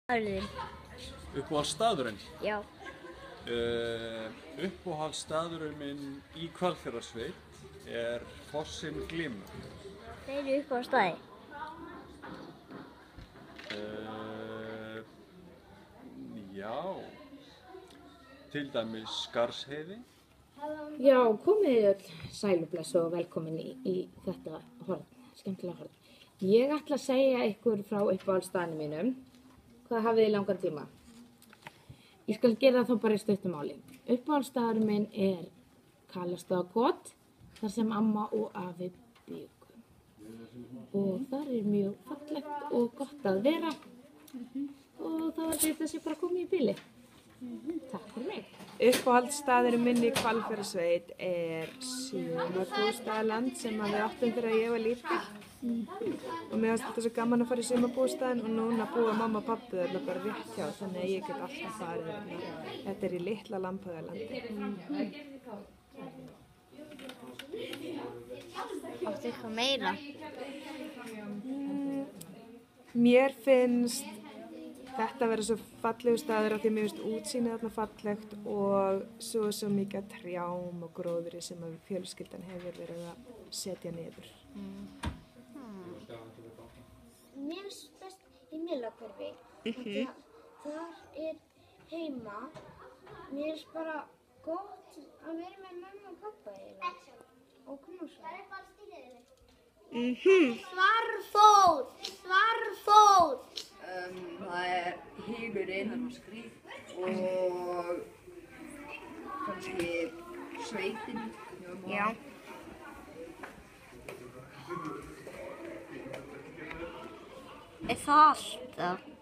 Staðurinn. Uppáhaldsstaðurinn? Já. Uppáhaldsstaðurinn minn í Hvalfjarðarsveit er fossinn Glymur. Fleiri uppáhaldsstaði? Já, til dæmis Skarðsheiði. Já, komið öll sæl og bless og velkomin í þetta horn, skemmtilega horn. Ég ætla að segja ykkur frá uppáhaldsstaðinu mínum. Hvað hafið þið í langan tíma? Ég skal gera það þá bara í stuttu máli. Uppáhaldsstaðurinn minn er Kalastaðakot, þar sem amma og afi bjuggu. Og þar er mjög fallegt og gott að vera. Og þá er þetta sem bara komið í bili. Takk fyrir mig. Uppáhaldsstaðurinn minn í Hvalfjarðarsveit er sumarbústaðaland sem við áttum þegar ég var lítil. Og mér finnst þetta svo gaman að fara í sumarbústaðinn og núna búa mamma og pabbi þarna bara rétt hjá, þannig að ég get alltaf farið þarna. Þetta er í litla Lambhaugalandi. Áttu eitthvað meira? Mér finnst þetta vera svo fallegu staður af því mér finnst útsýnið þarna fallegt og svo mikið af trjám og gróðri sem að fjölskyldan hefur verið að setja niður. Mér finnst best í Melahverfi. Þar er heima. Mér finnst bara gott að vera með mömmu og pappa eiginlega. Og knúsa. Svarfót! Það er hylurinn, hann var skrýt og kannski sveitin. Já. Er það allt?